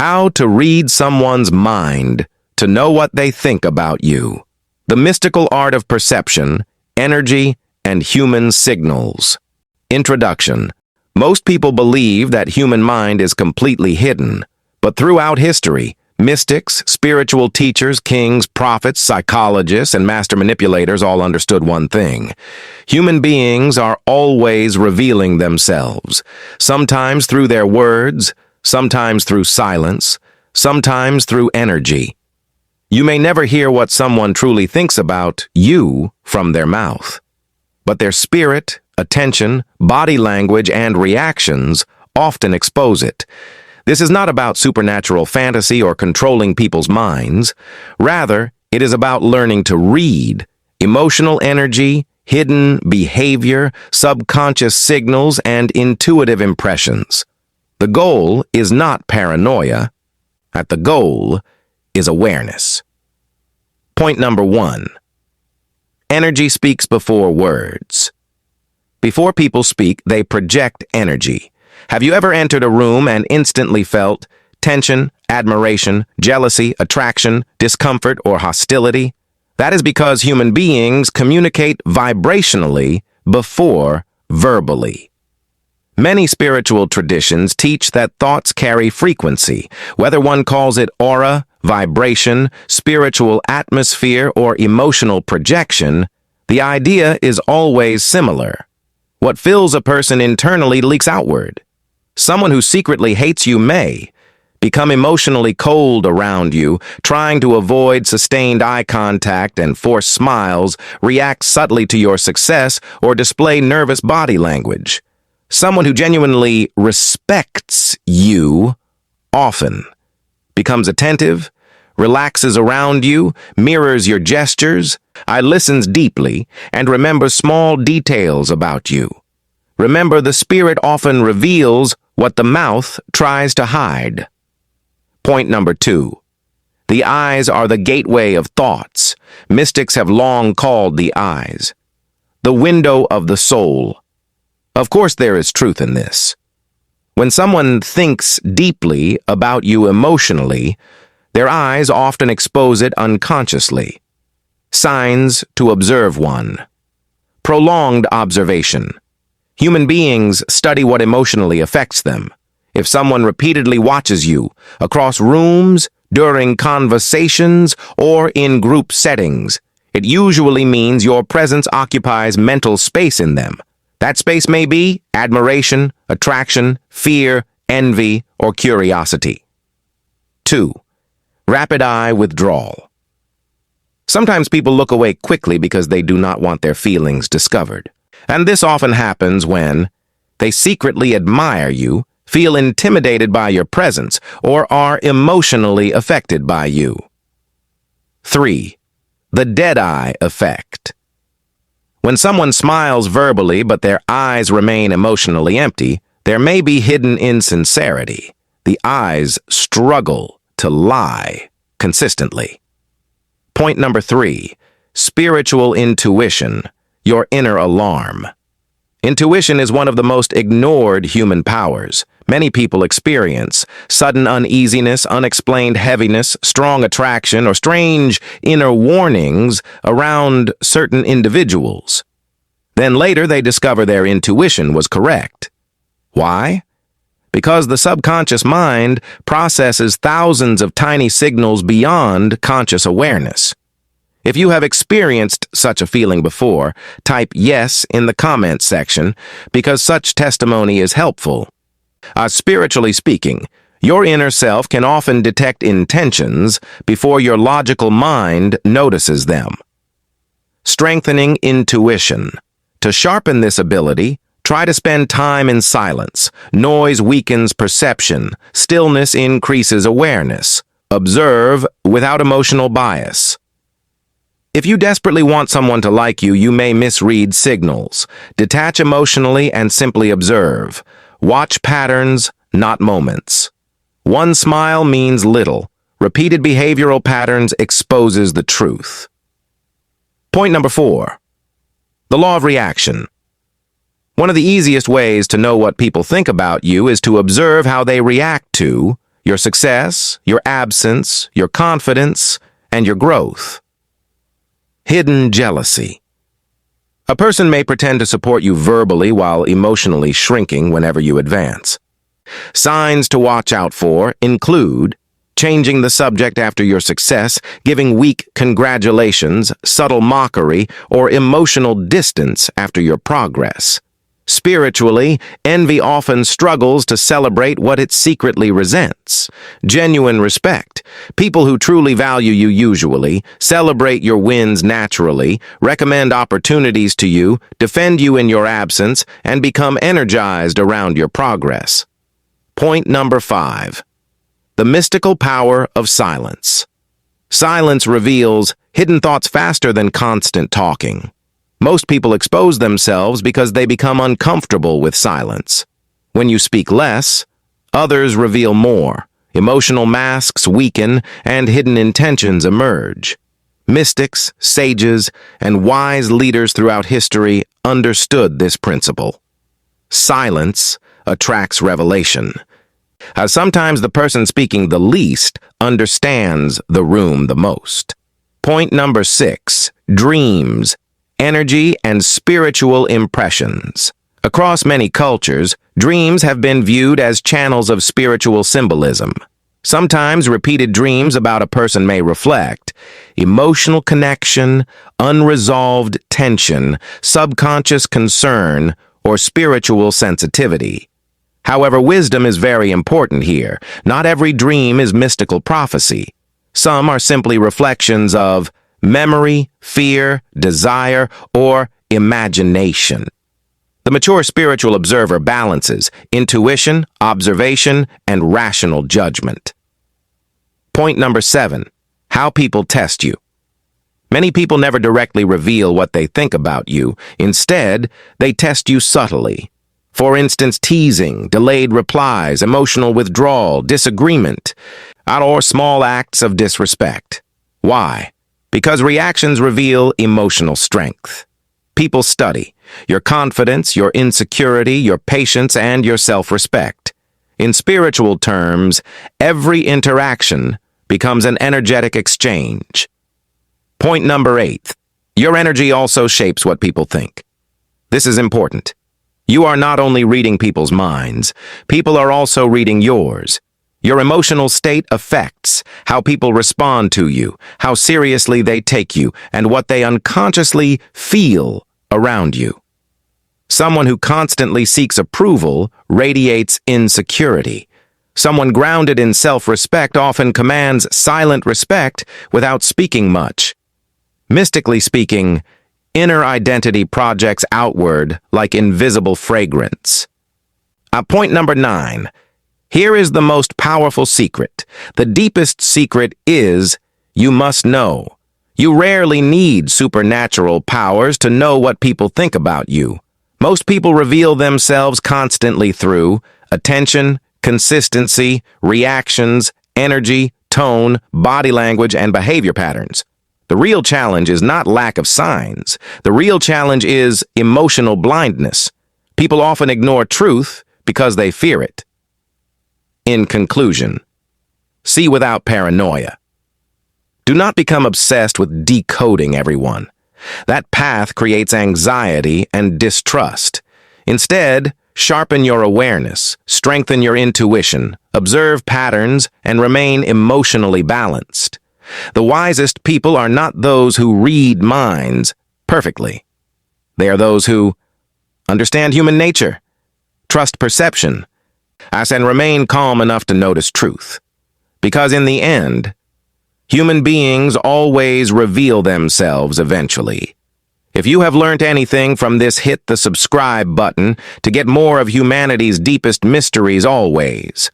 How to read someone's mind to know what they think about you. The mystical art of perception, energy, and human signals. Introduction. Most people believe that human mind is completely hidden, but throughout history, mystics, spiritual teachers, kings, prophets, psychologists, and master manipulators all understood one thing. Human beings are always revealing themselves, sometimes through their words, sometimes through silence, sometimes through energy. You may never hear what someone truly thinks about you from their mouth, but their spirit, attention, body language, and reactions often expose it. This is not about supernatural fantasy or controlling people's minds. Rather, it is about learning to read emotional energy, hidden behavior, subconscious signals, and intuitive impressions. The goal is not paranoia. The goal is awareness. Point number 1. Energy speaks before words. Before people speak, they project energy. Have you ever entered a room and instantly felt tension, admiration, jealousy, attraction, discomfort, or hostility? That is because human beings communicate vibrationally before verbally. Many spiritual traditions teach that thoughts carry frequency, whether one calls it aura, vibration, spiritual atmosphere, or emotional projection. The idea is always similar. What fills a person internally leaks outward. Someone who secretly hates you may become emotionally cold around you, trying to avoid sustained eye contact and force smiles, react subtly to your success, or display nervous body language. Someone who genuinely respects you often becomes attentive, relaxes around you, mirrors your gestures, listens deeply, and remembers small details about you. Remember, the spirit often reveals what the mouth tries to hide. Point number 2. The eyes are the gateway of thoughts. Mystics have long called the eyes the window of the soul. Of course, there is truth in this. When someone thinks deeply about you emotionally, their eyes often expose it unconsciously. Signs to observe 1. Prolonged observation. Human beings study what emotionally affects them. If someone repeatedly watches you across rooms, during conversations, or in group settings, it usually means your presence occupies mental space in them. That space may be admiration, attraction, fear, envy, or curiosity. 2. Rapid eye withdrawal. Sometimes people look away quickly because they do not want their feelings discovered. And this often happens when they secretly admire you, feel intimidated by your presence, or are emotionally affected by you. 3. The dead-eye effect. When someone smiles verbally but their eyes remain emotionally empty, there may be hidden insincerity. The eyes struggle to lie consistently. Point number 3. Spiritual intuition. Your inner alarm. Intuition is one of the most ignored human powers. Many people experience sudden uneasiness, unexplained heaviness, strong attraction, or strange inner warnings around certain individuals. Then later they discover their intuition was correct. Why? Because the subconscious mind processes thousands of tiny signals beyond conscious awareness. If you have experienced such a feeling before, type yes in the comments section because such testimony is helpful. Spiritually speaking, your inner self can often detect intentions before your logical mind notices them. Strengthening intuition. To sharpen this ability, try to spend time in silence. Noise weakens perception. Stillness increases awareness. Observe without emotional bias. If you desperately want someone to like you, you may misread signals. Detach emotionally and simply observe. Watch patterns, not moments. One smile means little. Repeated behavioral patterns exposes the truth. Point number 4. The law of reaction. One of the easiest ways to know what people think about you is to observe how they react to your success, your absence, your confidence, and your growth. Hidden jealousy. A person may pretend to support you verbally while emotionally shrinking whenever you advance. Signs to watch out for include changing the subject after your success, giving weak congratulations, subtle mockery, or emotional distance after your progress. Spiritually, envy often struggles to celebrate what it secretly resents. Genuine respect. People who truly value you usually celebrate your wins naturally, recommend opportunities to you, defend you in your absence, and become energized around your progress. Point number 5. The mystical power of silence. Silence reveals hidden thoughts faster than constant talking. Most people expose themselves because they become uncomfortable with silence. When you speak less, others reveal more. Emotional masks weaken and hidden intentions emerge. Mystics, sages, and wise leaders throughout history understood this principle. Silence attracts revelation. Sometimes the person speaking the least understands the room the most. Point number 6. Dreams, energy, and spiritual impressions. Across many cultures, dreams have been viewed as channels of spiritual symbolism. Sometimes repeated dreams about a person may reflect emotional connection, unresolved tension, subconscious concern, or spiritual sensitivity. However, wisdom is very important here. Not every dream is mystical prophecy. Some are simply reflections of memory, fear, desire, or imagination. The mature spiritual observer balances intuition, observation, and rational judgment. Point number 7. How people test you. Many people never directly reveal what they think about you. Instead, they test you subtly. For instance, teasing, delayed replies, emotional withdrawal, disagreement, or small acts of disrespect. Why? Because reactions reveal emotional strength. People study your confidence, your insecurity, your patience, and your self-respect. In spiritual terms, every interaction becomes an energetic exchange. Point number 8. Your energy also shapes what people think. This is important. You are not only reading people's minds, people are also reading yours. Your emotional state affects how people respond to you, how seriously they take you, and what they unconsciously feel around you. Someone who constantly seeks approval radiates insecurity. Someone grounded in self-respect often commands silent respect without speaking much. Mystically speaking, inner identity projects outward like invisible fragrance. Point number 9. Here is the most powerful secret. The deepest secret is you must know. You rarely need supernatural powers to know what people think about you. Most people reveal themselves constantly through attention, consistency, reactions, energy, tone, body language, and behavior patterns. The real challenge is not lack of signs. The real challenge is emotional blindness. People often ignore truth because they fear it. In conclusion, see without paranoia. Do not become obsessed with decoding everyone. That path creates anxiety and distrust. Instead, sharpen your awareness, strengthen your intuition, observe patterns, and remain emotionally balanced. The wisest people are not those who read minds perfectly. They are those who understand human nature, trust perception, and remain calm enough to notice truth. Because in the end, human beings always reveal themselves eventually. If you have learned anything from this, hit the subscribe button to get more of humanity's deepest mysteries always.